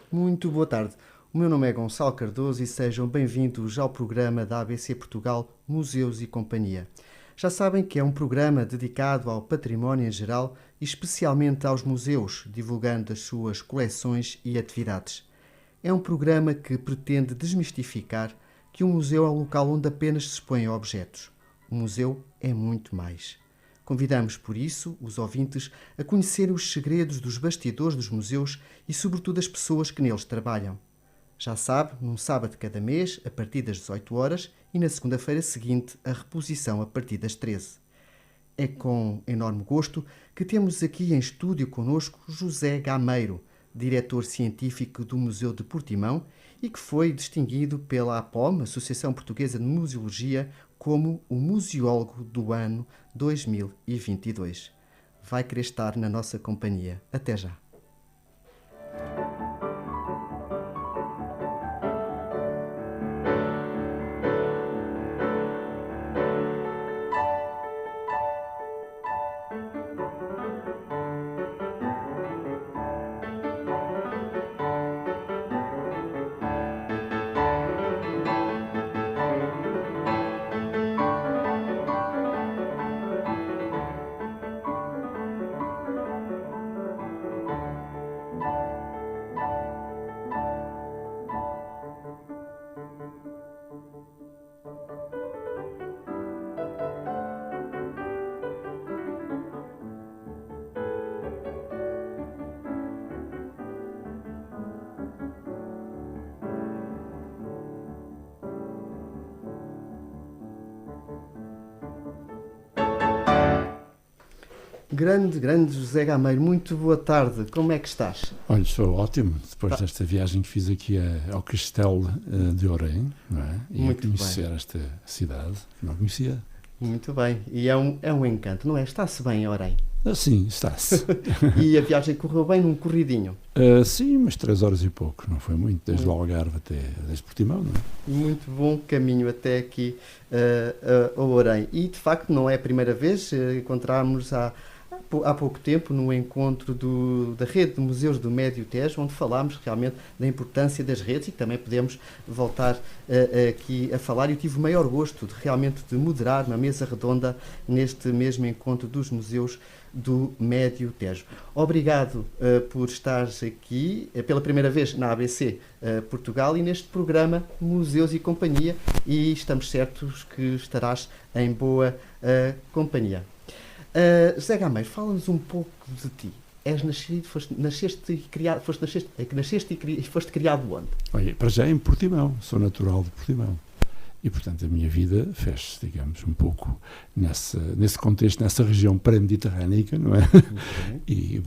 Muito boa tarde. O meu nome é Gonçalo Cardoso e sejam bem-vindos ao programa da ABC Portugal Museus e Companhia. Já sabem que é um programa dedicado ao património em geral e especialmente aos museus, divulgando as suas coleções e atividades. É um programa que pretende desmistificar que um museu é um local onde apenas se expõem objetos. O museu é muito mais. Convidamos, por isso, os ouvintes a conhecer os segredos dos bastidores dos museus e, sobretudo, as pessoas que neles trabalham. Já sabe, num sábado de cada mês, a partir das 18 horas, e na segunda-feira seguinte, a reposição a partir das 13. É com enorme gosto que temos aqui em estúdio connosco José Gameiro, diretor científico do Museu de Portimão e que foi distinguido pela APOM, Associação Portuguesa de Museologia, como o Museólogo do ano 2022. Vai querer estar na nossa companhia. Até já. Grande José Gameiro, muito boa tarde. Como é que estás? Olha, estou ótimo, depois desta viagem que fiz aqui ao Castelo de Orém, não é? E Muito a conhecer bem. esta cidade, que não conhecia. Muito bem. E é um encanto, não é? Está-se bem em Orém. Sim, está-se. E a viagem correu bem num corridinho. Sim, mas 3 horas e pouco, não foi muito, desde o Algarve até desde Portimão, não é? Muito bom caminho até aqui a Orém. E, de facto, não é a primeira vez. Encontramos há pouco tempo no encontro da rede de museus do Médio Tejo, onde falámos realmente da importância das redes e que também podemos voltar aqui a falar. E eu tive o maior gosto realmente de moderar uma mesa redonda neste mesmo encontro dos museus do Médio Tejo. Obrigado por estares aqui pela primeira vez na ABC Portugal e neste programa Museus e Companhia, e estamos certos que estarás em boa companhia. Zé Gameiro, fala-nos um pouco de ti. És nascido, nasceste e criado, foste criado onde? Olha, para já em Portimão, sou natural de Portimão. E, portanto, a minha vida fez-se, digamos, um pouco nesse contexto, nessa região pré-mediterrânica, não é? E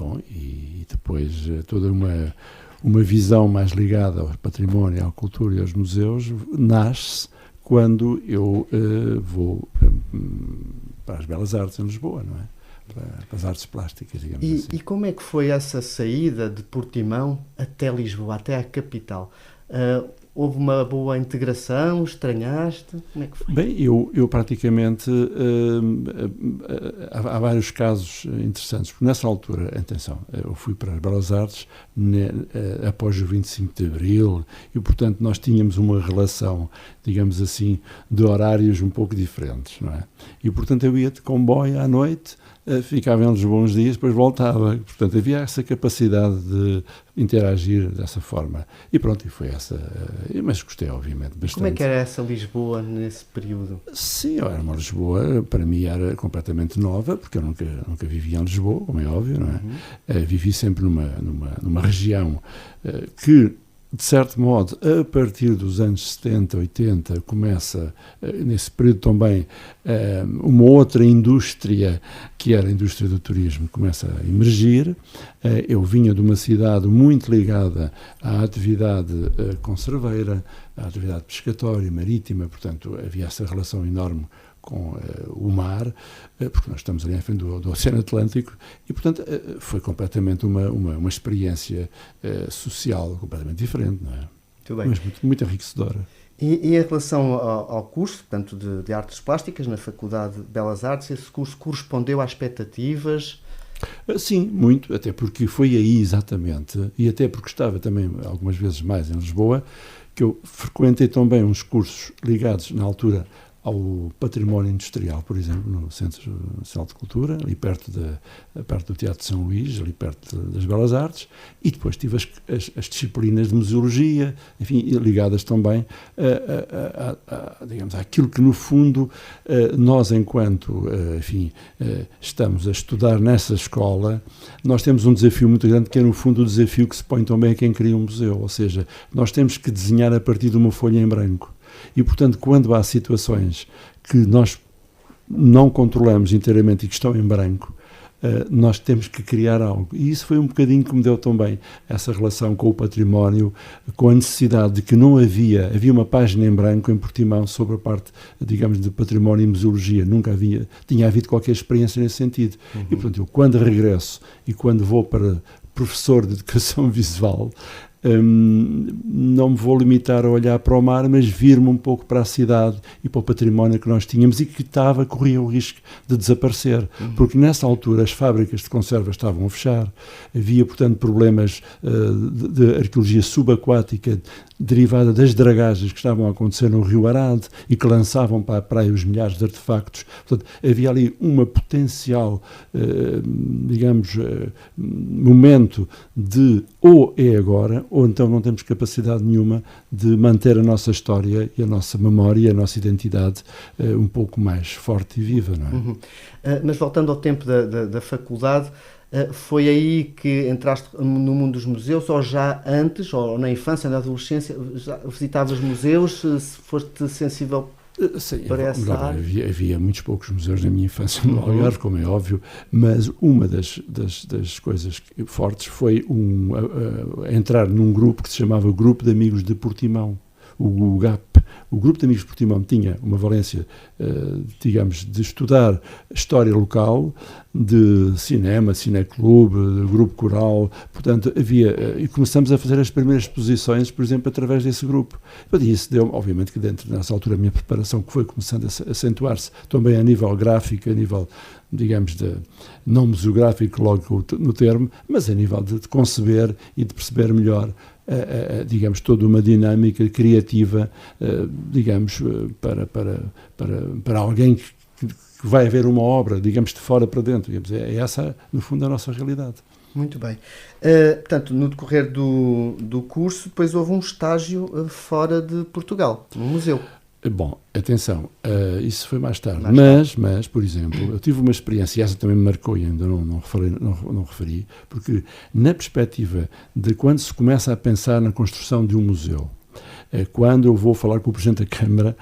depois toda uma visão mais ligada ao património, à cultura e aos museus nasce quando eu vou para as Belas Artes em Lisboa, não é? Para as artes plásticas, digamos assim. E como é que foi essa saída de Portimão até Lisboa, até à capital? Houve uma boa integração? Estranhaste? Como é que foi? Bem, eu praticamente há vários casos interessantes, porque nessa altura, atenção, eu fui para as Belas Artes após o 25 de Abril e, portanto, nós tínhamos uma relação, digamos assim, de horários um pouco diferentes, não é? E, portanto, eu ia de comboio à noite, ficava em Lisboa uns dias, depois voltava. Portanto, havia essa capacidade de interagir dessa forma. E pronto, e foi essa. Mas gostei, obviamente, bastante. Como é que era essa Lisboa nesse período? Sim, era uma Lisboa, para mim era completamente nova, porque eu nunca vivi em Lisboa, como é óbvio, não é? Vivi sempre numa região que, de certo modo, a partir dos anos 70, 80, começa, nesse período também, uma outra indústria, que era a indústria do turismo, começa a emergir. Eu vinha de uma cidade muito ligada à atividade conserveira, à atividade pescatória, marítima, portanto, havia essa relação enorme com o mar, porque nós estamos ali em frente do Oceano Atlântico, e, portanto, foi completamente uma experiência social completamente diferente, não é? Muito bem. Mas muito enriquecedora. E em relação ao curso, portanto, de artes plásticas na Faculdade de Belas Artes, esse curso correspondeu às expectativas? Sim, muito, até porque foi aí exatamente, e até porque estava também algumas vezes mais em Lisboa, que eu frequentei também uns cursos ligados na altura ao património industrial, por exemplo, no Centro Nacional de Cultura, ali perto do Teatro de São Luís, ali perto das Belas Artes, e depois tive as disciplinas de museologia, enfim, ligadas também digamos, àquilo que no fundo nós, enquanto estamos a estudar nessa escola, nós temos um desafio muito grande, que é no fundo o desafio que se põe também a quem cria um museu, ou seja, nós temos que desenhar a partir de uma folha em branco. E, portanto, quando há situações que nós não controlamos inteiramente e que estão em branco, nós temos que criar algo. E isso foi um bocadinho que me deu também essa relação com o património, com a necessidade de que não havia uma página em branco em Portimão sobre a parte, digamos, de património e museologia. Nunca tinha havido qualquer experiência nesse sentido. Uhum. E, portanto, eu quando regresso e quando vou para professor de educação visual, não me vou limitar a olhar para o mar, mas vir-me um pouco para a cidade e para o património que nós tínhamos e que corria o risco de desaparecer, porque nessa altura as fábricas de conserva estavam a fechar, havia, portanto, problemas de arqueologia subaquática derivada das dragagens que estavam a acontecer no Rio Arade e que lançavam para a praia os milhares de artefactos. Portanto, havia ali uma potencial, momento de ou é agora, ou então não temos capacidade nenhuma de manter a nossa história e a nossa memória e a nossa identidade um pouco mais forte e viva, não é? Uhum. Mas voltando ao tempo da faculdade, foi aí que entraste no mundo dos museus, ou já antes, ou na infância, na adolescência, já visitavas museus, se foste sensível para essa área? Havia muitos poucos museus na minha infância no Algarve, como é óbvio, mas uma das coisas fortes foi entrar num grupo que se chamava Grupo de Amigos de Portimão, o GAP. O Grupo de Amigos de Portimão tinha uma valência, digamos, de estudar história local, de cinema, cineclube, de grupo coral, portanto, e começamos a fazer as primeiras exposições, por exemplo, através desse grupo. E isso deu, obviamente, que dentro dessa altura a minha preparação, que foi começando a acentuar-se também a nível gráfico, a nível, digamos, não museográfico logo no termo, mas a nível de conceber e de perceber melhor digamos, toda uma dinâmica criativa, digamos, para alguém que vai haver uma obra, digamos, de fora para dentro. Digamos, é essa, no fundo, a nossa realidade. Muito bem. Portanto, no decorrer do curso, depois houve um estágio fora de Portugal, no museu. Bom, atenção, isso foi mais tarde, mas, por exemplo, eu tive uma experiência, e essa também me marcou e ainda não referi, porque na perspectiva de quando se começa a pensar na construção de um museu, quando eu vou falar com o Presidente da Câmara,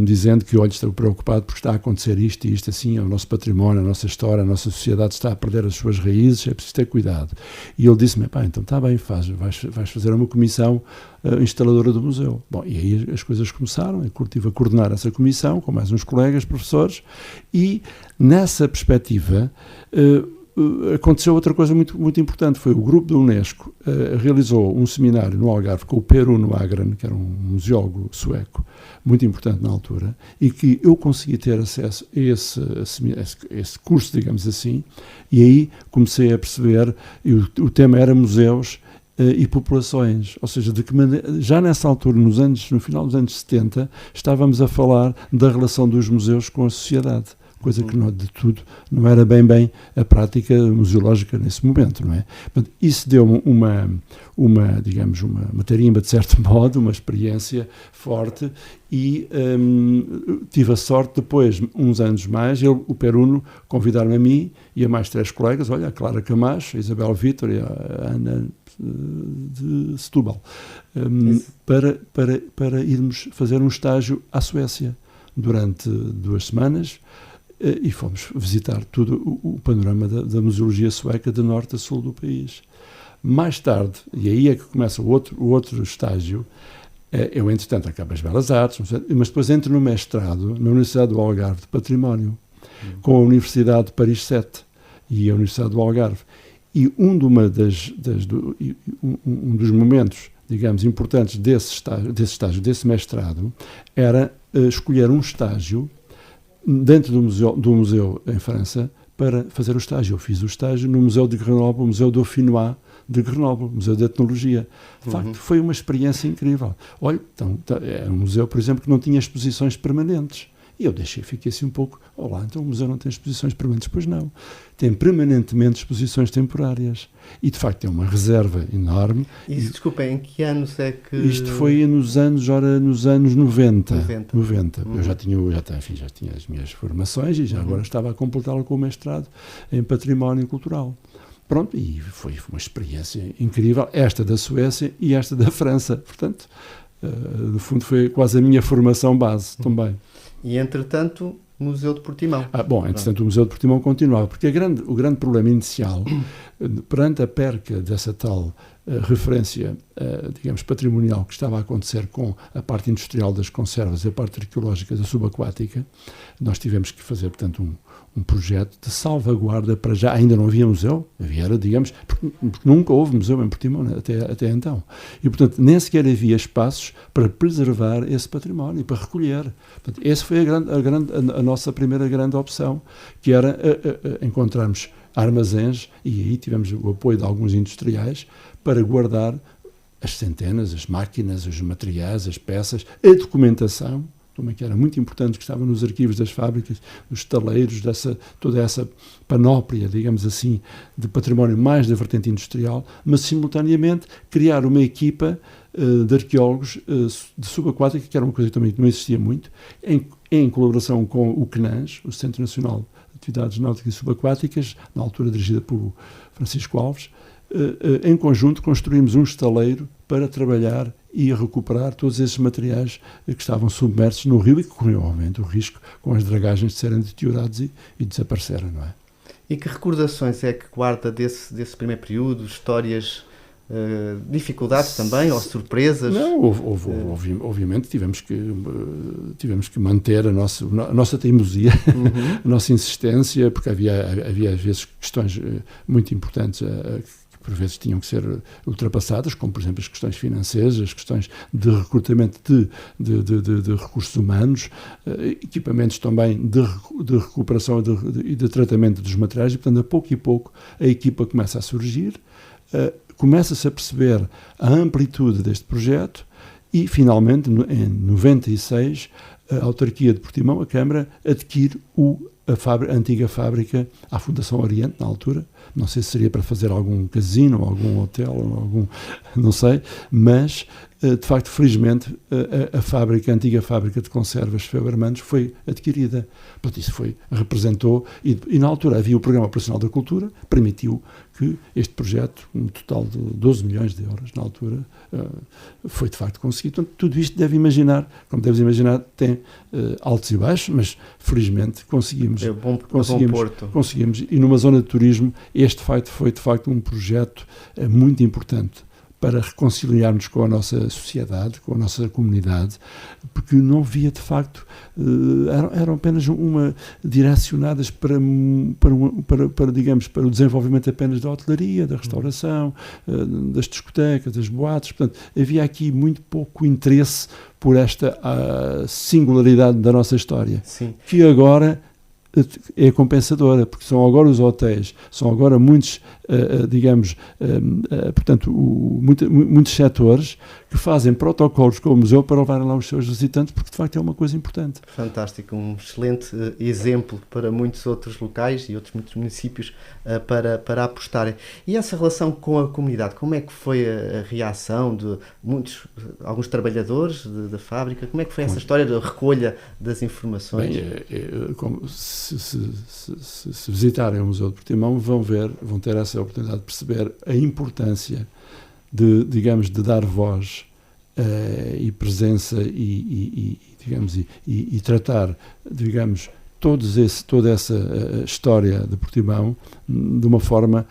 dizendo que, olha, estou preocupado porque está a acontecer isto e isto assim, é o nosso património, a nossa história, a nossa sociedade está a perder as suas raízes, é preciso ter cuidado. E ele disse-me, então está bem, vais fazer uma comissão instaladora do museu. Bom, e aí as coisas começaram, eu estive a coordenar essa comissão com mais uns colegas, professores, e nessa perspectiva aconteceu outra coisa muito, muito importante, foi o grupo da Unesco realizou um seminário no Algarve com o Per-Uno Agren, que era um museólogo sueco, muito importante na altura, e que eu consegui ter acesso a esse curso, digamos assim, e aí comecei a perceber, e o tema era museus e populações, ou seja, de que maneira, já nessa altura, no final dos anos 70, estávamos a falar da relação dos museus com a sociedade, coisa que de tudo não era bem a prática museológica nesse momento, não é? Portanto, isso deu-me digamos, uma tarimba, de certo modo, uma experiência forte, e tive a sorte, depois, uns anos mais, o Per-Uno convidar-me a mim e a mais 3 colegas, olha, a Clara Camacho, a Isabel Vítor e a Ana de Setúbal, para irmos fazer um estágio à Suécia durante 2 semanas, e fomos visitar todo o panorama da museologia sueca de norte a sul do país. Mais tarde, e aí é que começa o outro estágio, eu, entretanto, acabo as Belas Artes, mas depois entro no mestrado na Universidade do Algarve de Património, com a Universidade de Paris 7 e a Universidade do Algarve. E um dos momentos, digamos, importantes desse mestrado, era escolher um estágio dentro do museu em França, para fazer o estágio. Eu fiz o estágio no Museu de Grenoble, o Museu Dauphinois de Grenoble, Museu de Etnologia. De facto, foi uma experiência incrível. Olha, então, é um museu, por exemplo, que não tinha exposições permanentes. E eu fiquei assim um pouco, então o museu não tem exposições permanentes? Pois não. Tem permanentemente exposições temporárias. E, de facto, tem uma reserva enorme. Desculpa, em que anos é que... Isto foi nos anos 90. Eu já tinha as minhas formações e já agora estava a completá-lo com o mestrado em Património Cultural. Pronto, e foi uma experiência incrível, esta da Suécia e esta da França. Portanto, no fundo, foi quase a minha formação base também. E, entretanto, Museu de Portimão. Entretanto, o Museu de Portimão continuava, porque o grande problema inicial, perante a perca dessa tal referência, digamos, patrimonial que estava a acontecer com a parte industrial das conservas e a parte arqueológica da subaquática, nós tivemos que fazer, portanto, um projeto de salvaguarda para já. Ainda não havia museu, porque nunca houve museu em Portimão, né, até então. E, portanto, nem sequer havia espaços para preservar esse património, para recolher. Portanto, essa foi a nossa primeira grande opção, que era encontrarmos armazéns, e aí tivemos o apoio de alguns industriais, para guardar as centenas, as máquinas, os materiais, as peças, a documentação, também que era muito importante, que estava nos arquivos das fábricas, dos estaleiros, toda essa panóplia, digamos assim, de património mais da vertente industrial, mas simultaneamente criar uma equipa de arqueólogos de subaquática, que era uma coisa também que não existia muito, em colaboração com o CNAS, o Centro Nacional de Atividades Náuticas e Subaquáticas, na altura dirigida por Francisco Alves. Em conjunto construímos um estaleiro para trabalhar e recuperar todos esses materiais que estavam submersos no rio e que corriam, obviamente, o risco com as dragagens de serem deteriorados e desaparecerem, não é? E que recordações é que guarda desse primeiro período? Histórias, dificuldades também, ou surpresas? Não, obviamente tivemos que manter a nossa teimosia, a nossa insistência, porque havia às vezes questões muito importantes por vezes tinham que ser ultrapassadas, como por exemplo as questões financeiras, as questões de recrutamento de recursos humanos, equipamentos também de recuperação e de tratamento dos materiais, e portanto a pouco e pouco a equipa começa a surgir, começa-se a perceber a amplitude deste projeto e finalmente em 96 a autarquia de Portimão, a Câmara, adquire a antiga fábrica à Fundação Oriente, na altura. Não sei se seria para fazer algum casino, algum hotel, não sei, mas, de facto, felizmente, a antiga fábrica de conservas Feber-Manos foi adquirida. Portanto, isso representou, e na altura havia o Programa Operacional da Cultura, permitiu que este projeto, um total de 12 milhões de euros na altura, foi de facto conseguido. Portanto, tudo isto como deves imaginar, tem altos e baixos, mas felizmente conseguimos. É bom Porto. Conseguimos. E numa zona de turismo, este foi de facto um projeto muito importante para reconciliarmos com a nossa sociedade, com a nossa comunidade, porque não havia de facto, eram apenas direcionadas para o desenvolvimento apenas da hotelaria, da restauração, das discotecas, das boates. Portanto, havia aqui muito pouco interesse por esta singularidade da nossa história. Sim. Que agora é compensadora, porque são agora os hotéis, são agora muitos, muitos setores que fazem protocolos com o museu para levarem lá os seus visitantes, porque de facto é uma coisa importante. Fantástico, um excelente exemplo para muitos outros locais e muitos municípios para apostarem. E essa relação com a comunidade, como é que foi a reação de alguns trabalhadores da fábrica? Como é que foi essa história da recolha das informações? Se visitarem o Museu de Portimão, vão ter essa oportunidade de perceber a importância de dar voz e presença e tratar, toda essa história de Portimão de uma forma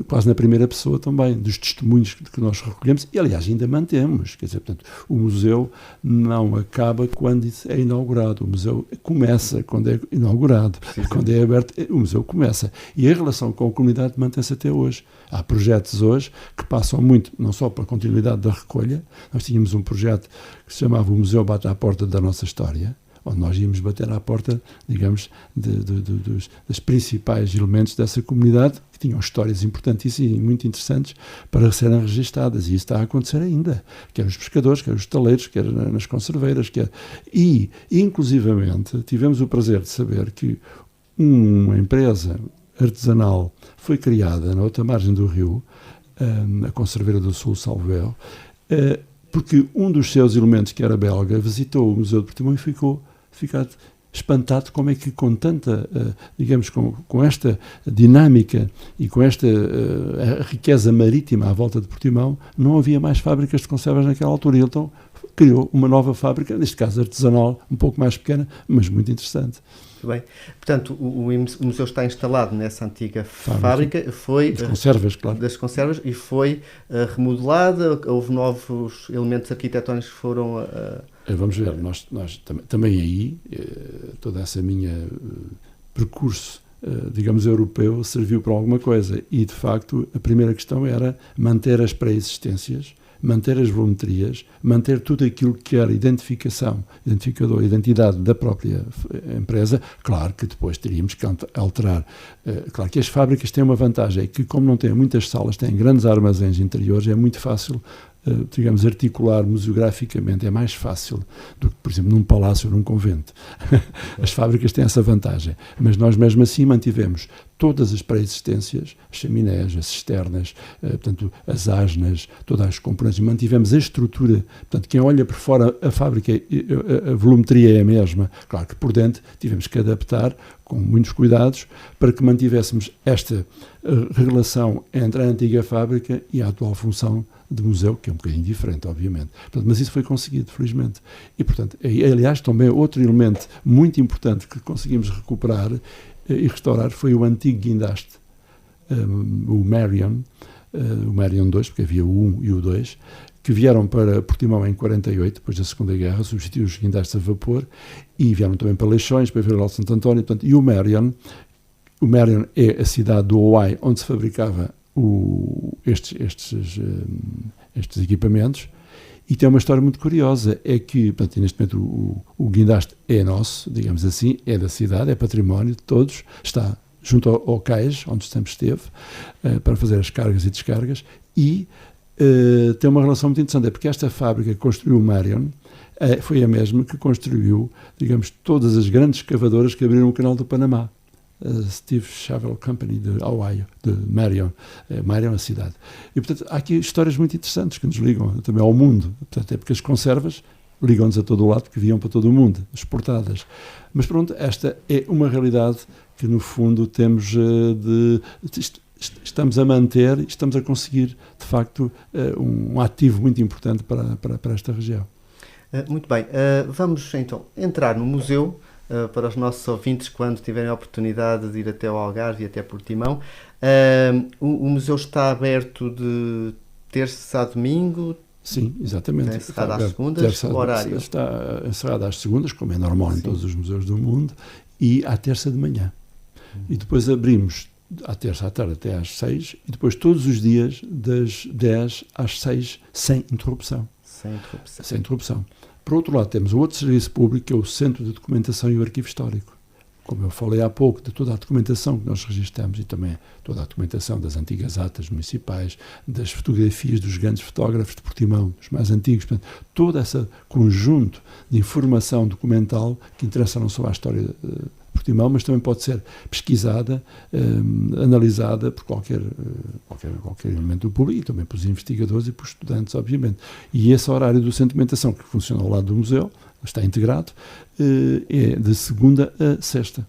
quase na primeira pessoa também, dos testemunhos que nós recolhemos e, aliás, ainda mantemos. Quer dizer, portanto, o museu não acaba quando é inaugurado, o museu começa quando é inaugurado. Sim. Quando é aberto, o museu começa. E a relação com a comunidade mantém-se até hoje. Há projetos hoje que passam muito, não só pela continuidade da recolha. Nós tínhamos um projeto que se chamava O Museu Bate à Porta da Nossa História, onde nós íamos bater à porta, digamos, dos principais elementos dessa comunidade, que tinham histórias importantíssimas e muito interessantes para serem registadas, e isso está a acontecer ainda, quer os pescadores, quer os taleiros, quer nas conserveiras, e, inclusivamente, tivemos o prazer de saber que uma empresa artesanal foi criada na outra margem do rio, a Conserveira do Sul, salvo erro, porque um dos seus elementos, que era belga, visitou o Museu de Portimão e ficou espantado como é que com tanta, digamos, com esta dinâmica e com esta riqueza marítima à volta de Portimão, não havia mais fábricas de conservas naquela altura. E então criou uma nova fábrica, neste caso artesanal, um pouco mais pequena, mas muito interessante. Muito bem. Portanto, o museu está instalado nessa antiga fábrica, das conservas, claro. Das conservas, e foi remodelada, houve novos elementos arquitetónicos que foram... Vamos ver, nós também aí, toda essa minha percurso, digamos, europeu, serviu para alguma coisa, e de facto a primeira questão era manter as pré-existências, manter as volumetrias, manter tudo aquilo que era identificador, identidade da própria empresa. Claro que depois teríamos que alterar. Claro que as fábricas têm uma vantagem, é que como não têm muitas salas, têm grandes armazéns interiores, é muito fácil, digamos, articular museograficamente, é mais fácil do que, por exemplo, num palácio ou num convento. As fábricas têm essa vantagem, mas nós mesmo assim mantivemos todas as pré-existências, as chaminés, as cisternas, portanto, as asnas, todas as componentes, mantivemos a estrutura, portanto, quem olha por fora a fábrica, a volumetria é a mesma, claro que por dentro tivemos que adaptar com muitos cuidados para que mantivéssemos esta relação entre a antiga fábrica e a atual função de museu, que é um bocadinho diferente, obviamente. Portanto, mas isso foi conseguido, felizmente. E, portanto, aliás, também outro elemento muito importante que conseguimos recuperar e restaurar foi o antigo guindaste, o Marion 2, porque havia o 1 e o 2, que vieram para Portimão em 48, depois da Segunda Guerra, substituíram os guindastes a vapor, e vieram também para Leixões, para Vila de Santo António, portanto, e o Marion é a cidade do Hawaii onde se fabricava estes equipamentos, e tem uma história muito curiosa, é que, portanto, neste momento o guindaste é nosso, digamos assim, é da cidade, é património de todos, está junto ao cais, onde sempre esteve, para fazer as cargas e descargas, e tem uma relação muito interessante, é porque esta fábrica que construiu o Marion foi a mesma que construiu, digamos, todas as grandes escavadoras que abriram o canal do Panamá. Steve Shovel Company de Hawaii, de Marion, a cidade. E, portanto, há aqui histórias muito interessantes que nos ligam também ao mundo. Portanto, é porque as conservas ligam-nos a todo o lado, porque vinham para todo o mundo, exportadas. Mas pronto, esta é uma realidade que, no fundo, temos estamos a manter e estamos a conseguir, de facto, um ativo muito importante para esta região. Muito bem. Vamos, então, entrar no museu, para os nossos ouvintes, quando tiverem a oportunidade de ir até ao Algarve e até Portimão. O museu está aberto de terça a domingo? Sim, exatamente. Está encerrado às segundas? O horário? Está encerrado às segundas, como é normal em todos os museus do mundo, e à terça de manhã. E depois abrimos à terça à tarde até às 6, e depois todos os dias das 10 às 6, sem interrupção. Sem interrupção. Por outro lado, temos o outro serviço público, que é o Centro de Documentação e o Arquivo Histórico. Como eu falei há pouco, de toda a documentação que nós registramos, e também toda a documentação das antigas atas municipais, das fotografias dos grandes fotógrafos de Portimão, dos mais antigos, portanto, todo esse conjunto de informação documental que interessa não só à história de Portimão, mas também pode ser pesquisada, analisada por qualquer elemento do público, e também pelos investigadores e pelos estudantes, obviamente. E esse horário do centro de documentação, que funciona ao lado do museu, está integrado, é de segunda a sexta.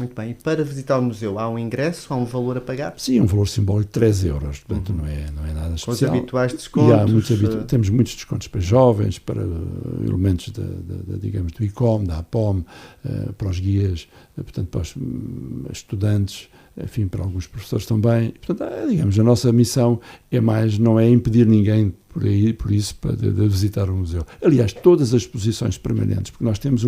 Muito bem. E para visitar o museu, há um ingresso, há um valor a pagar? Sim, um valor simbólico de 3 euros, portanto não é nada especial. Com os habituais descontos? Temos muitos descontos para jovens, para elementos digamos, do ICOM, da APOM, para os guias, portanto para os estudantes, enfim, para alguns professores também. Portanto, digamos, a nossa missão não é impedir ninguém por isso, de visitar o museu. Aliás, todas as exposições permanentes, porque nós temos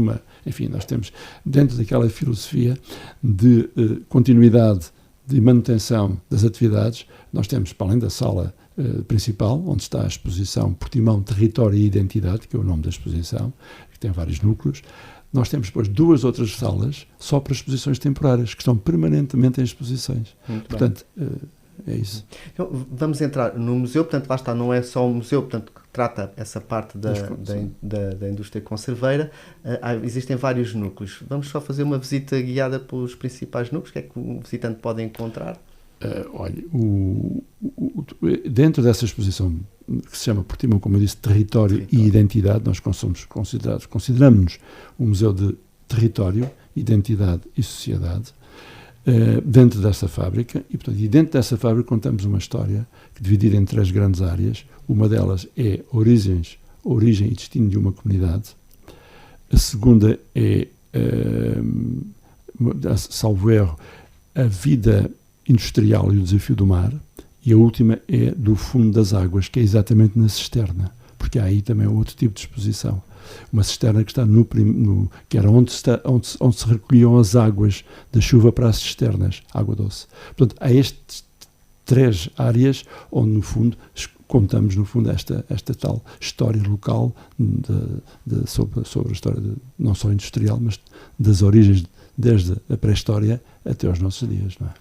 dentro daquela filosofia de continuidade, de manutenção das atividades, nós temos, para além da sala principal, onde está a exposição Portimão, Território e Identidade, que é o nome da exposição, que tem vários núcleos, nós temos depois 2 outras salas só para exposições temporárias, que estão permanentemente em exposições. Portanto, é isso. Então, vamos entrar no museu, portanto, lá está, não é só um museu, portanto, que trata essa parte da indústria conserveira. Existem vários núcleos. Vamos só fazer uma visita guiada pelos principais núcleos. O que é que o visitante pode encontrar? Olha, dentro dessa exposição que se chama Portimão, como eu disse, território e identidade, nós consideramos-nos um museu de território, identidade e sociedade, dentro dessa fábrica, e dentro dessa fábrica contamos uma história dividida em 3 grandes áreas. Uma delas é origem e destino de uma comunidade. A segunda é, salvo erro, a vida industrial e o desafio do mar. E a última é do fundo das águas, que é exatamente na cisterna, porque há aí também outro tipo de exposição. Uma cisterna que está que era onde se recolhiam as águas da chuva para as cisternas, água doce. Portanto, há estas 3 áreas onde, no fundo, contamos, no fundo, esta tal história local sobre a história não só industrial, mas das origens, desde a pré-história até aos nossos dias, não é?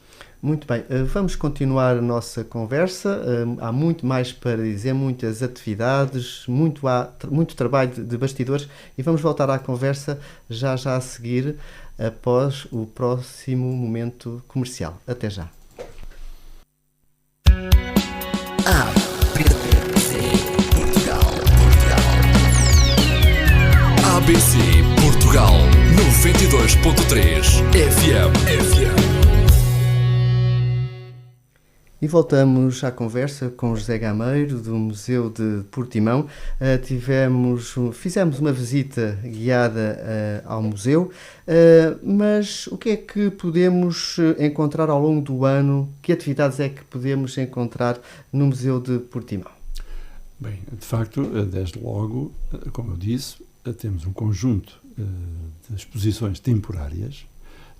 Muito bem, vamos continuar a nossa conversa. Há muito mais para dizer, muitas atividades, muito trabalho de bastidores, e vamos voltar à conversa já a seguir, após o próximo momento comercial. Até já. ABC Portugal 92.3 FM. E voltamos à conversa com José Gameiro, do Museu de Portimão. Fizemos uma visita guiada ao museu, mas o que é que podemos encontrar ao longo do ano? Que atividades é que podemos encontrar no Museu de Portimão? Bem, de facto, desde logo, como eu disse, temos um conjunto de exposições temporárias.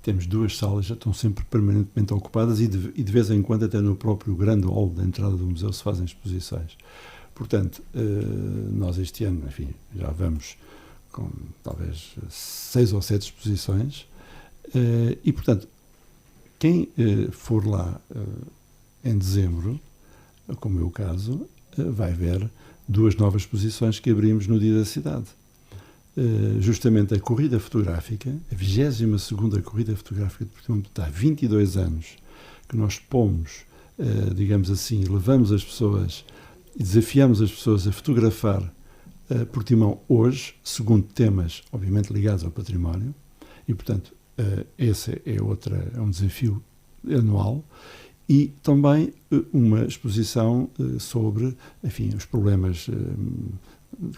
Temos 2 salas, já estão sempre permanentemente ocupadas e de vez em quando até no próprio grande hall da entrada do museu se fazem exposições. Portanto, nós este ano, enfim, já vamos com talvez 6 ou 7 exposições e, portanto, quem for lá em dezembro, como é o caso, vai ver 2 novas exposições que abrimos no Dia da Cidade. Justamente a corrida fotográfica, a 22ª corrida fotográfica de Portimão, há 22 anos que nós pomos, digamos assim, levamos as pessoas e desafiamos as pessoas a fotografar Portimão hoje, segundo temas, obviamente, ligados ao património, e, portanto, esse é um desafio anual, e também uma exposição sobre, enfim, os problemas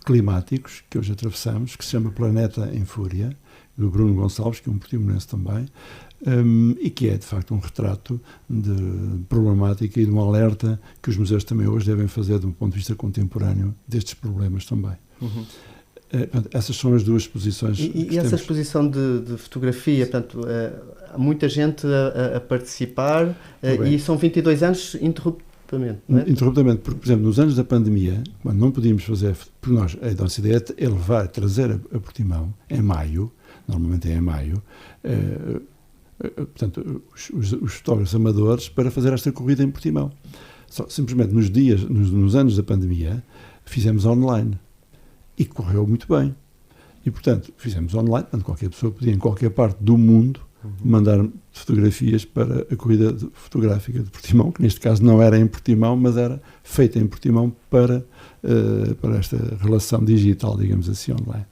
climáticos que hoje atravessamos, que se chama Planeta em Fúria, do Bruno Gonçalves, que é um portimonense também, e que é, de facto, um retrato de problemática e de um alerta que os museus também hoje devem fazer, de um ponto de vista contemporâneo, destes problemas também. Uhum. Essas são as 2 exposições. E essa exposição de fotografia, portanto, há muita gente a participar, e são 22 anos interruptos. Não é? Interruptamente, porque, por exemplo, nos anos da pandemia, quando não podíamos fazer, porque a nossa ideia é trazer a Portimão em maio, normalmente é em maio, portanto, os fotógrafos amadores para fazer esta corrida em Portimão. Simplesmente nos anos da pandemia, fizemos online e correu muito bem. E, portanto, fizemos online, portanto, qualquer pessoa podia, em qualquer parte do mundo, mandar fotografias para a corrida fotográfica de Portimão, que neste caso não era em Portimão, mas era feita em Portimão para esta relação digital, digamos assim, online.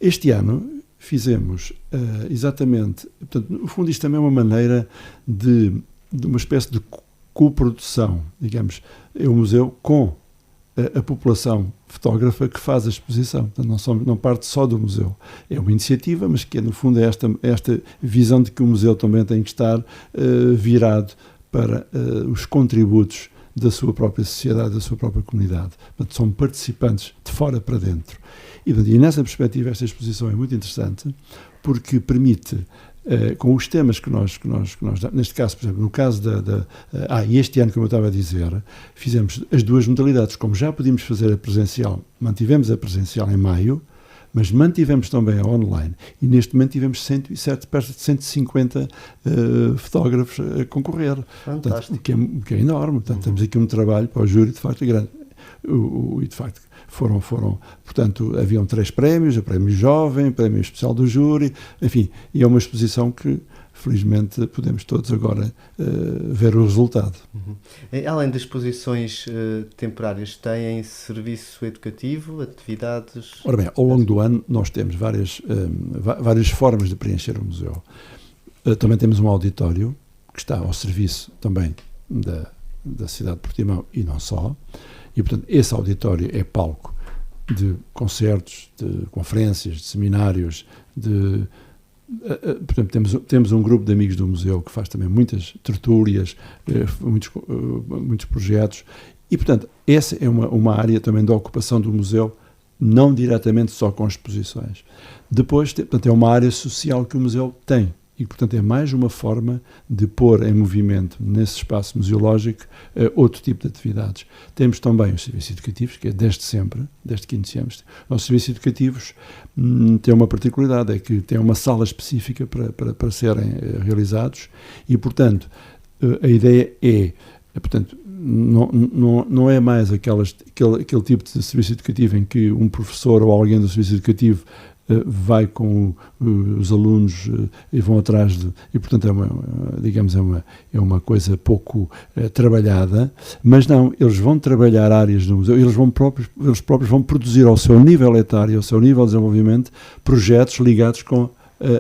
Este ano fizemos exatamente, portanto, no fundo isto também é uma maneira de uma espécie de coprodução, digamos, é um museu com a população fotógrafa que faz a exposição. Portanto, não parte só do museu. É uma iniciativa, mas que no fundo é esta visão de que o museu também tem que estar virado para os contributos da sua própria sociedade, da sua própria comunidade. Portanto, são participantes de fora para dentro. E nessa perspectiva, esta exposição é muito interessante, porque permite, com os temas que nós neste caso, por exemplo, no caso e este ano, como eu estava a dizer, fizemos as 2 modalidades. Como já podíamos fazer a presencial, mantivemos a presencial em maio, mas mantivemos também a online e neste momento tivemos 107, perto de 150 fotógrafos a concorrer. Fantástico. Portanto, o que é enorme. Portanto, temos aqui um trabalho para o júri de facto grande. E de facto foram, portanto, haviam 3 prémios, o prémio jovem, o prémio especial do júri, enfim, e é uma exposição que felizmente podemos todos agora ver o resultado. Além das exposições temporárias, têm serviço educativo, atividades? Ora bem, ao longo do ano nós temos várias formas de preencher o museu. Também temos um auditório que está ao serviço também da cidade de Portimão e não só. E, portanto, esse auditório é palco de concertos, de conferências, de seminários, portanto, temos um grupo de amigos do museu que faz também muitas tertúlias, muitos projetos, e, portanto, essa é uma área também da ocupação do museu, não diretamente só com exposições. Depois, portanto, é uma área social que o museu tem. E, portanto, é mais uma forma de pôr em movimento, nesse espaço museológico, outro tipo de atividades. Temos também os serviços educativos, que é desde sempre, desde que iniciamos. Os serviços educativos têm uma particularidade, é que têm uma sala específica para serem realizados e, portanto, a ideia é, portanto, não é mais aquele tipo de serviço educativo em que um professor ou alguém do serviço educativo vai com os alunos e vão atrás e portanto é uma coisa pouco trabalhada, mas não, eles vão trabalhar áreas do museu, eles próprios vão produzir ao seu nível etário, ao seu nível de desenvolvimento, projetos ligados com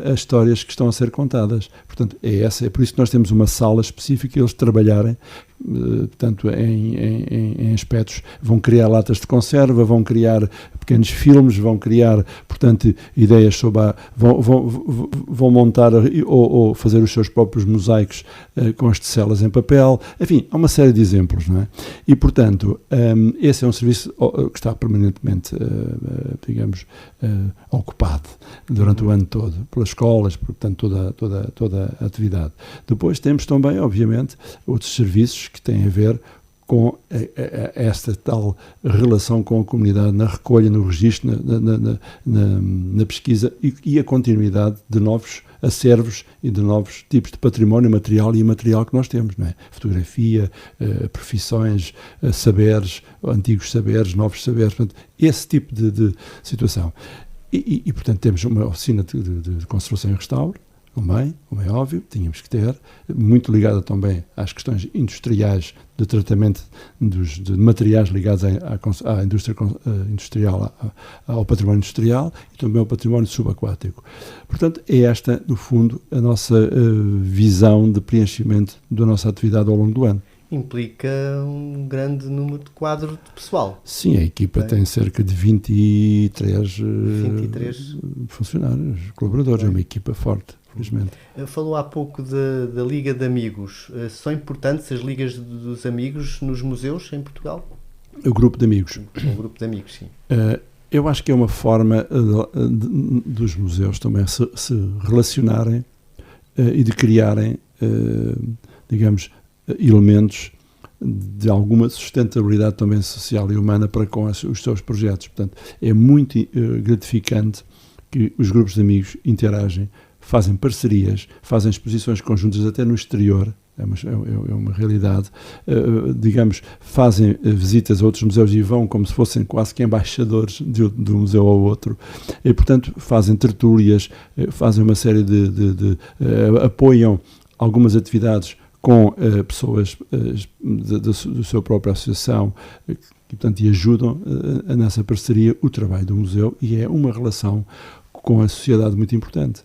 as histórias que estão a ser contadas. Portanto, é por isso que nós temos uma sala específica, eles trabalharem, portanto, em aspectos, vão criar latas de conserva, vão criar pequenos filmes, vão criar, portanto, ideias sobre vão montar ou fazer os seus próprios mosaicos com as tecelas em papel, enfim, há uma série de exemplos, não é? E, portanto, esse é um serviço que está permanentemente, digamos, ocupado durante o ano todo, pelas escolas, portanto, toda a atividade. Depois temos também, obviamente, outros serviços que têm a ver com esta tal relação com a comunidade na recolha, no registro, na pesquisa e a continuidade de novos acervos e de novos tipos de património material e imaterial que nós temos, não é? Fotografia, profissões, saberes, antigos saberes, novos saberes, portanto, esse tipo de situação. E, portanto, temos uma oficina de conservação e restauro, também, como é óbvio, tínhamos que ter, muito ligada também às questões industriais de tratamento de materiais ligados à indústria industrial, ao património industrial e também ao património subaquático. Portanto, é esta, no fundo, a nossa visão de preenchimento da nossa atividade ao longo do ano. Implica um grande número de quadro de pessoal. Sim, a equipa tem cerca de 23 funcionários, colaboradores, é uma equipa forte, felizmente. Falou há pouco da Liga de Amigos. São importantes as ligas dos amigos nos museus em Portugal? O grupo de amigos. O grupo de amigos, sim. Eu acho que é uma forma dos museus também se relacionarem e de criarem, digamos, elementos de alguma sustentabilidade também social e humana para com os seus projetos. Portanto, é muito gratificante que os grupos de amigos interagem, fazem parcerias, fazem exposições conjuntas até no exterior, é uma realidade, digamos, fazem visitas a outros museus e vão como se fossem quase que embaixadores de um museu ao outro, e portanto fazem tertúlias, fazem uma série apoiam algumas atividades com pessoas da sua própria associação, portanto, e ajudam nessa parceria o trabalho do museu, e é uma relação com a sociedade muito importante.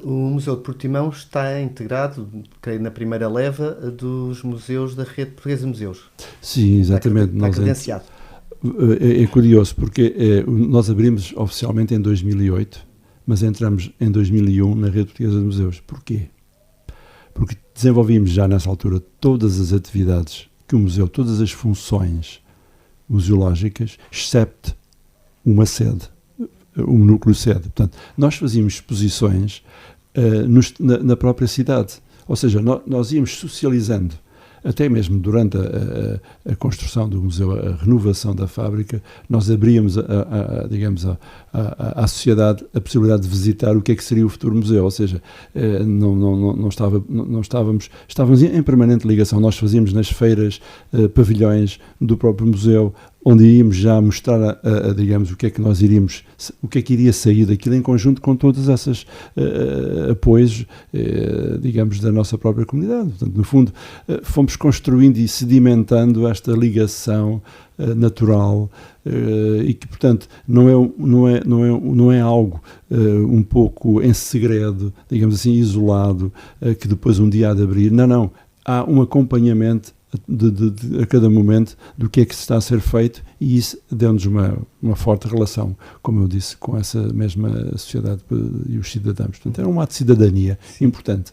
O Museu de Portimão está integrado, creio, na primeira leva dos museus da Rede Portuguesa de Museus. Sim, exatamente. Está credenciado. É curioso, porque nós abrimos oficialmente em 2008, mas entramos em 2001 na Rede Portuguesa de Museus. Porquê? Porque desenvolvimos já nessa altura todas as atividades que o museu, todas as funções museológicas, excepto uma sede, um núcleo sede. Portanto, nós fazíamos exposições na própria cidade, ou seja, nós íamos socializando até mesmo durante a construção do museu, a renovação da fábrica, nós abríamos, digamos, à sociedade a possibilidade de visitar o que é que seria o futuro museu, ou seja, estávamos em permanente ligação. Nós fazíamos nas feiras pavilhões do próprio museu, onde íamos já mostrar, digamos, o que é que nós iríamos, o que é que iria sair daquilo em conjunto com todos esses apoios, digamos, da nossa própria comunidade. Portanto, no fundo, fomos construindo e sedimentando esta ligação natural e que, portanto, não é algo um pouco em segredo, digamos assim, isolado, que depois um dia há de abrir. Não. Há um acompanhamento a cada momento do que é que está a ser feito, e isso deu-nos uma forte relação, como eu disse, com essa mesma sociedade e os cidadãos. Portanto, era um ato de cidadania importante.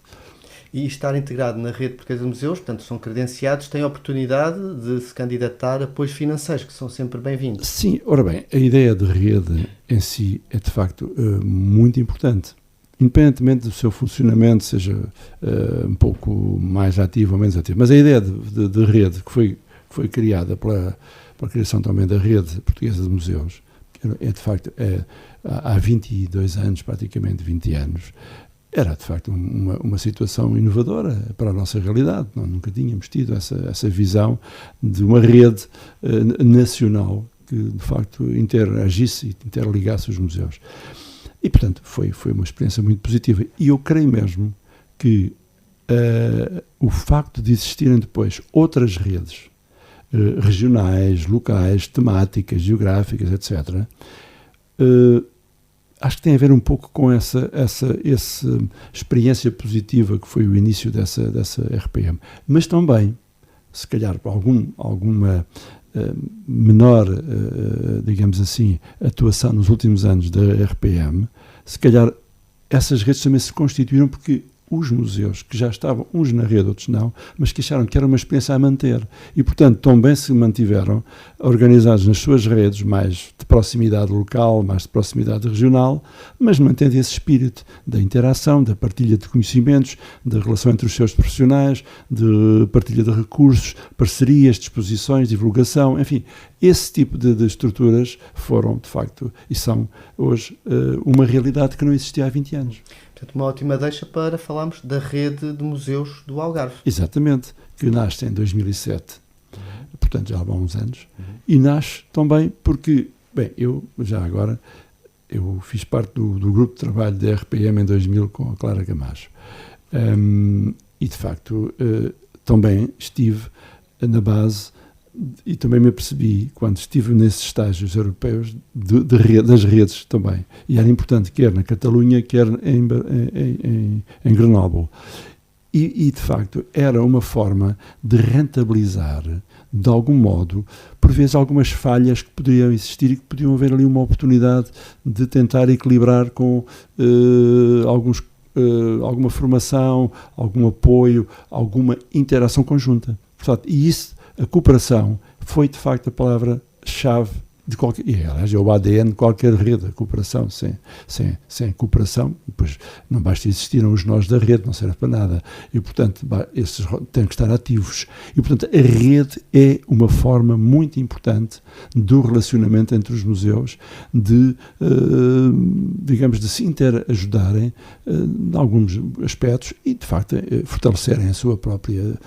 E estar integrado na rede portuguesa de museus, portanto, são credenciados, têm a oportunidade de se candidatar a apoios financeiros, que são sempre bem-vindos. Sim, ora bem, a ideia de rede em si é, de facto, muito importante. Independentemente do seu funcionamento, seja um pouco mais ativo ou menos ativo. Mas a ideia de rede, que foi criada pela criação também da rede portuguesa de museus, é de facto, há 22 anos, praticamente 20 anos, era de facto uma situação inovadora para a nossa realidade. Nós nunca tínhamos tido essa visão de uma rede nacional que de facto interagisse e interligasse os museus. E, portanto, foi uma experiência muito positiva. E eu creio mesmo que o facto de existirem depois outras redes regionais, locais, temáticas, geográficas, etc., acho que tem a ver um pouco com essa experiência positiva que foi o início dessa RPM. Mas também, se calhar, alguma menor, digamos assim, atuação nos últimos anos da RPM, se calhar essas redes também se constituíram porque os museus, que já estavam uns na rede, outros não, mas que acharam que era uma experiência a manter e, portanto, também se mantiveram organizados nas suas redes mais de proximidade local, mais de proximidade regional, mas mantendo esse espírito da interação, da partilha de conhecimentos, da relação entre os seus profissionais, de partilha de recursos, parcerias, disposições, divulgação, enfim, esse tipo de estruturas foram, de facto, e são hoje uma realidade que não existia há 20 anos. Portanto, uma ótima deixa para falarmos da rede de museus do Algarve. Exatamente, que nasce em 2007, portanto já há uns anos, e nasce também porque, bem, eu fiz parte do grupo de trabalho da RPM em 2000 com a Clara Camacho, e de facto também estive na base e também me apercebi, quando estive nesses estágios europeus, das redes também. E era importante, quer na Catalunha, quer em Grenoble. E, de facto, era uma forma de rentabilizar, de algum modo, por vezes, algumas falhas que poderiam existir e que podiam haver ali uma oportunidade de tentar equilibrar com alguma formação, algum apoio, alguma interação conjunta. Portanto, e isso, a cooperação, foi de facto a palavra-chave de qualquer, e aliás é o ADN de qualquer rede, a cooperação. Sem cooperação, depois não basta existirem os nós da rede, não serve para nada, e portanto esses têm que estar ativos, e portanto a rede é uma forma muito importante do relacionamento entre os museus, digamos, de se interajudarem em alguns aspectos e de facto fortalecerem a sua própria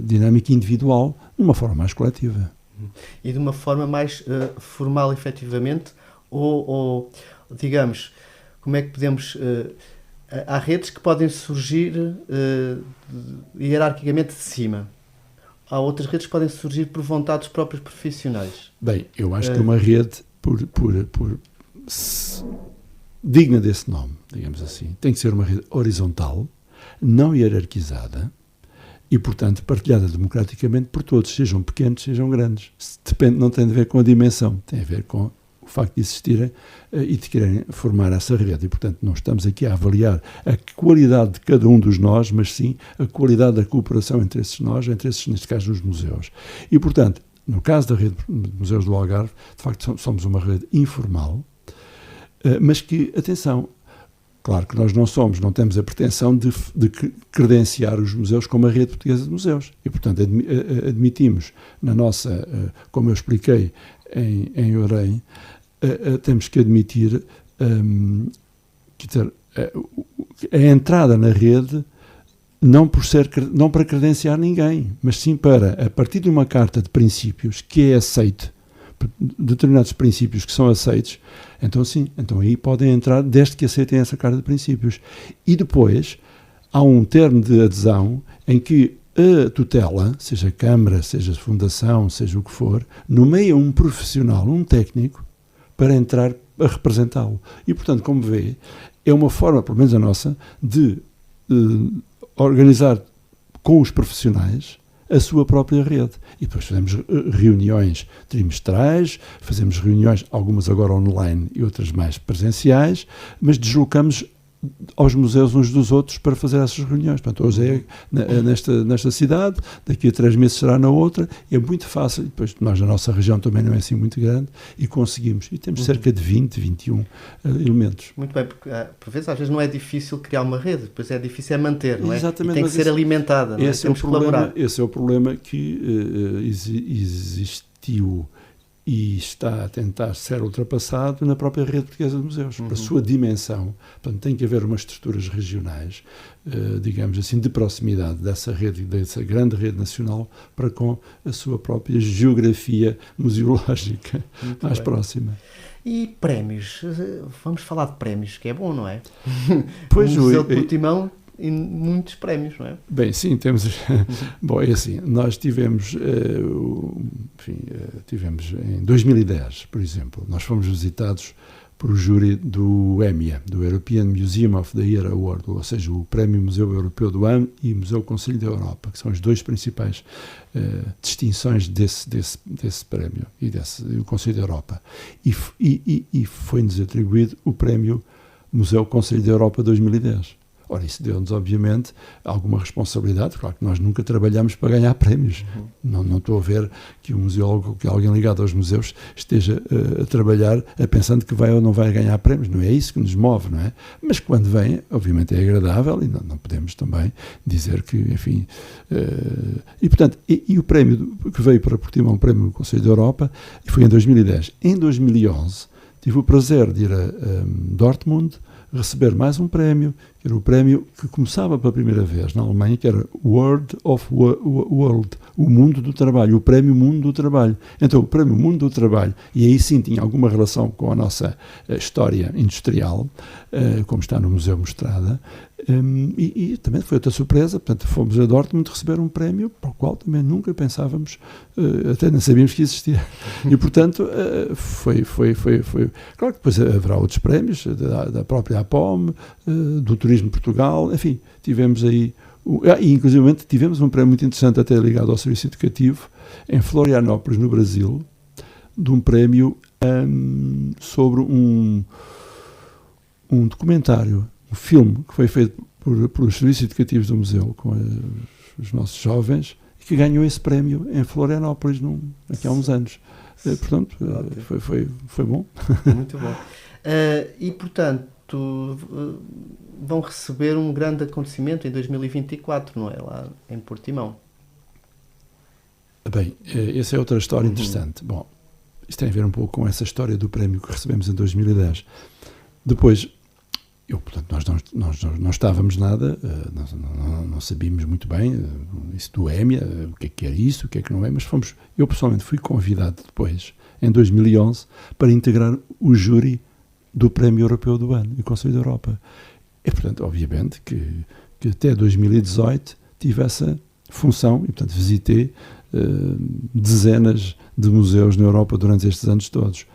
dinâmica individual de uma forma mais coletiva. E de uma forma mais formal, efetivamente, ou digamos, como é que podemos... há redes que podem surgir hierarquicamente de cima. Há outras redes que podem surgir por vontade dos próprios profissionais. Bem, eu acho que uma rede, digna desse nome, digamos assim, tem que ser uma rede horizontal, não hierarquizada, e, portanto, partilhada democraticamente por todos, sejam pequenos, sejam grandes. Não tem a ver com a dimensão, tem a ver com o facto de existirem e de quererem formar essa rede. E, portanto, não estamos aqui a avaliar a qualidade de cada um dos nós, mas sim a qualidade da cooperação entre esses nós, neste caso, os museus. E, portanto, no caso da rede de museus do Algarve, de facto, somos uma rede informal, mas que, atenção, Claro que nós não temos a pretensão de credenciar os museus como a rede portuguesa de museus. E, portanto, admitimos na nossa, como eu expliquei em Orem, temos que admitir a entrada na rede não para credenciar ninguém, mas sim para, a partir de uma carta de princípios que é aceite, determinados princípios que são aceitos, então sim, então aí podem entrar desde que aceitem essa carta de princípios. E depois há um termo de adesão em que a tutela, seja Câmara, seja Fundação, seja o que for, nomeia um profissional, um técnico, para entrar a representá-lo. E, portanto, como vê, é uma forma, pelo menos a nossa, de organizar com os profissionais a sua própria rede. E depois fazemos reuniões trimestrais, fazemos reuniões, algumas agora online e outras mais presenciais, mas deslocamos aos museus uns dos outros para fazer essas reuniões. Portanto, hoje é nesta cidade, daqui a 3 meses será na outra, é muito fácil. Depois nós, na nossa região, também não é assim muito grande, e conseguimos. E temos cerca de 20, 21 elementos. Muito bem, porque por vezes, às vezes não é difícil criar uma rede, depois é difícil manter, não é? Exatamente, e tem que ser alimentada, não é? Esse é o problema que existiu e está a tentar ser ultrapassado na própria rede portuguesa de museus, para a sua dimensão. Portanto, tem que haver umas estruturas regionais, digamos assim, de proximidade dessa rede, dessa grande rede nacional, para com a sua própria geografia museológica mais próxima. E prémios? Vamos falar de prémios, que é bom, não é? Pois, o Museu de Portimão e muitos prémios, não é? Bem, sim, temos... Bom, é assim, nós tivemos em 2010, por exemplo, nós fomos visitados por o júri do EMEA, do European Museum of the Year Award, ou seja, o Prémio Museu Europeu do Ano e Museu Conselho da Europa, que são as duas principais distinções desse prémio e do Conselho da Europa. E foi-nos atribuído o Prémio Museu Conselho da Europa 2010. Ora, isso deu-nos, obviamente, alguma responsabilidade. Claro que nós nunca trabalhamos para ganhar prémios. Não estou a ver que um museólogo, que alguém ligado aos museus, esteja a trabalhar pensando que vai ou não vai ganhar prémios. Não é isso que nos move, não é? Mas quando vem, obviamente é agradável e não podemos também dizer que, enfim... E, portanto, e o prémio que veio para Portimão, o Prémio do Conselho da Europa, foi em 2010. Em 2011, tive o prazer de ir a Dortmund, receber mais um prémio, que era o prémio que começava pela primeira vez na Alemanha, que era World of World, o Mundo do Trabalho, o Prémio Mundo do Trabalho. Então, o Prémio Mundo do Trabalho, e aí sim tinha alguma relação com a nossa história industrial, como está no museu mostrada, e também foi outra surpresa. Portanto, fomos a Dortmund receber um prémio para o qual também nunca pensávamos, até não sabíamos que existia. E, portanto, foi. Claro que depois haverá outros prémios, da própria APOM, do Turismo de Portugal, enfim, tivemos aí... E, inclusive, tivemos um prémio muito interessante, até ligado ao serviço educativo, em Florianópolis, no Brasil, de um prémio sobre um documentário, um filme que foi feito por serviços educativos do museu com os nossos jovens, e que ganhou esse prémio em Florianópolis aqui há uns anos. Portanto, foi bom. Muito bom. E, portanto, vão receber um grande acontecimento em 2024, não é? Lá em Portimão. Bem, essa é outra história interessante. Bom, isto tem a ver um pouco com essa história do prémio que recebemos em 2010. Depois, portanto, nós não estávamos nada, não sabíamos muito bem isso do EMEA, o que era isso, o que é que não é, mas eu pessoalmente fui convidado depois, em 2011, para integrar o júri do Prémio Europeu do Ano e Conselho da Europa. E, portanto, obviamente que até 2018 tive essa função e, portanto, visitei dezenas de museus na Europa durante estes anos todos.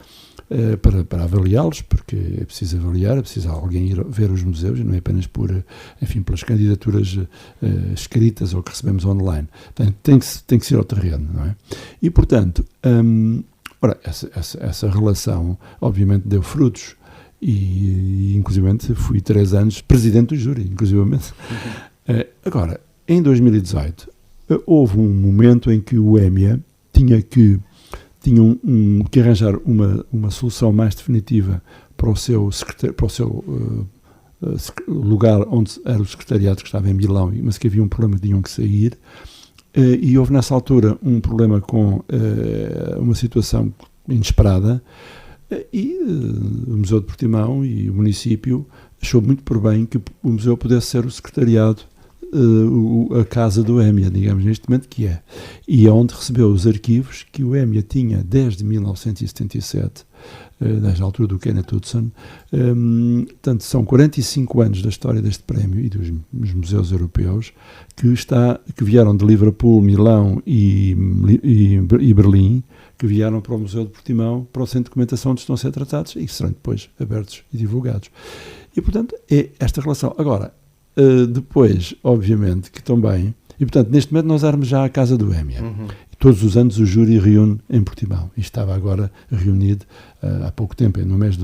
Para avaliá-los, porque é preciso avaliar, é preciso alguém ir ver os museus, e não é apenas pelas candidaturas escritas ou que recebemos online. Tem que ser ao terreno, não é? E, portanto, essa relação, obviamente, deu frutos, e inclusivamente fui 3 anos presidente do júri, inclusivamente. Agora, em 2018, houve um momento em que o EMEA tinha que arranjar uma solução mais definitiva para o seu lugar onde era o secretariado que estava em Milão, mas que havia um problema, tinham que sair. E houve nessa altura um problema com uma situação inesperada, e o Museu de Portimão e o município achou muito por bem que o museu pudesse ser o secretariado, a casa do EMEA, digamos, neste momento, que é. E é onde recebeu os arquivos que o EMEA tinha desde 1977, desde a altura do Kenneth Hudson. Portanto, são 45 anos da história deste prémio e dos museus europeus, que vieram de Liverpool, Milão e Berlim, que vieram para o Museu de Portimão, para o Centro de Documentação onde estão a ser tratados e que serão depois abertos e divulgados. E, portanto, é esta relação. Agora, depois, obviamente, que também... E, portanto, neste momento nós éramos já a casa do EMEA. Todos os anos o júri reúne em Portimão. E estava agora reunido há pouco tempo, no mês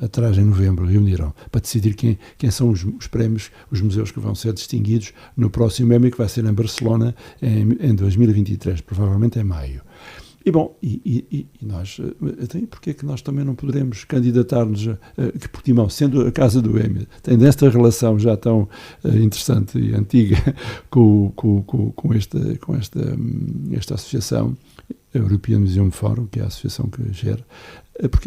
atrás, em novembro, reuniram para decidir quem são os prémios, os museus que vão ser distinguidos no próximo EMEA, que vai ser em Barcelona em 2023, provavelmente em maio. E bom, e nós, porque é que nós também não poderemos candidatar-nos que Portimão, sendo a casa do EMEA, tem desta relação já tão interessante e antiga com esta associação, European Museum Forum, que é a associação que gera,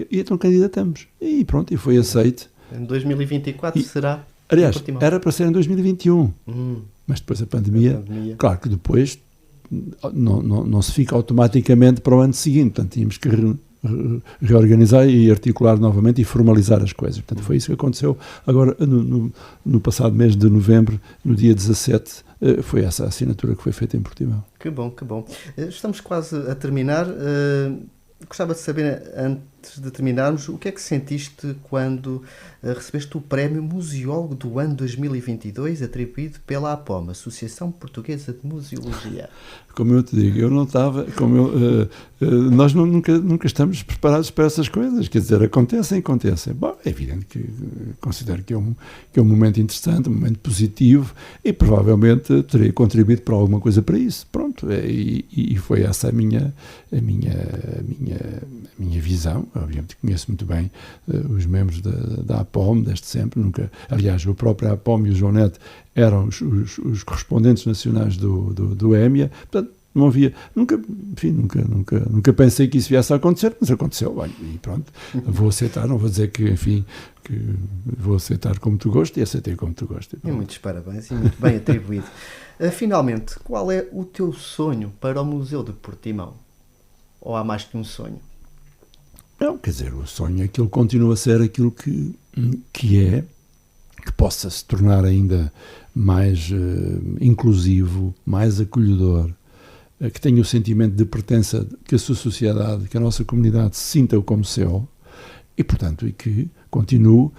e então candidatamos. E pronto, e foi aceito. Em 2024 será? Aliás, era para ser em 2021, mas depois a pandemia, claro que depois não se fica automaticamente para o ano seguinte, portanto tínhamos que reorganizar e articular novamente e formalizar as coisas. Portanto, foi isso que aconteceu agora no passado mês de novembro, no dia 17, foi essa a assinatura que foi feita em Portimão. Que bom, que bom. Estamos quase a terminar. Gostava de saber, antes de terminarmos, o que é que sentiste quando recebeste o prémio Museólogo do ano 2022, atribuído pela APOM, Associação Portuguesa de Museologia? Como eu te digo, eu não estava, nós nunca estamos preparados para essas coisas, quer dizer, acontecem. Bom, é evidente que considero que é um momento interessante, um momento positivo, e provavelmente terei contribuído para alguma coisa para isso. Pronto, e foi essa a minha visão. Obviamente conheço muito bem os membros da APOM, desde sempre. Aliás, o próprio APOM e o João Neto eram os correspondentes nacionais do EMEA. Portanto, não havia, nunca pensei que isso viesse a acontecer, mas aconteceu, bem, e pronto, vou aceitar, não vou dizer que vou aceitar como tu gostas, e aceitei como tu gostas. E muitos parabéns, e muito bem atribuído. Finalmente, qual é o teu sonho para o Museu de Portimão? Ou há mais que um sonho? Não, quer dizer, o sonho é que ele continue a ser aquilo que possa se tornar ainda mais inclusivo, mais acolhedor, que tenha o sentimento de pertença, que a sua sociedade, que a nossa comunidade sinta-o como seu, e, portanto, e que continue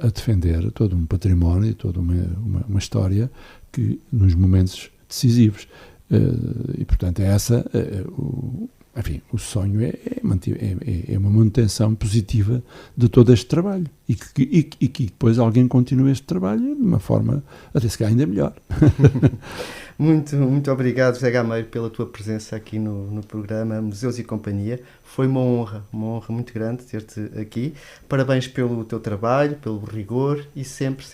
a defender todo um património, toda uma história que nos momentos decisivos. E, portanto, o sonho é uma manutenção positiva de todo este trabalho e que depois alguém continue este trabalho de uma forma até se calhar ainda melhor. Muito obrigado, José Gameiro, pela tua presença aqui no programa Museus e Companhia. Foi uma honra muito grande ter-te aqui. Parabéns pelo teu trabalho, pelo rigor e sempre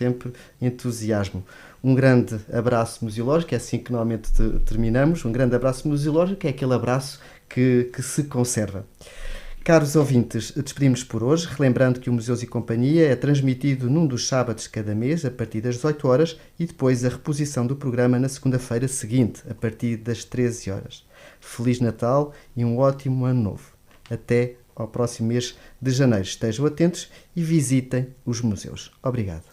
entusiasmo. Um grande abraço museológico, é assim que normalmente terminamos. Um grande abraço museológico, é aquele abraço que se conserva. Caros ouvintes, despedimos por hoje, relembrando que o Museus e Companhia é transmitido num dos sábados de cada mês, a partir das 18 horas, e depois a reposição do programa na segunda-feira seguinte, a partir das 13 horas. Feliz Natal e um ótimo Ano Novo. Até ao próximo mês de janeiro. Estejam atentos e visitem os museus. Obrigado.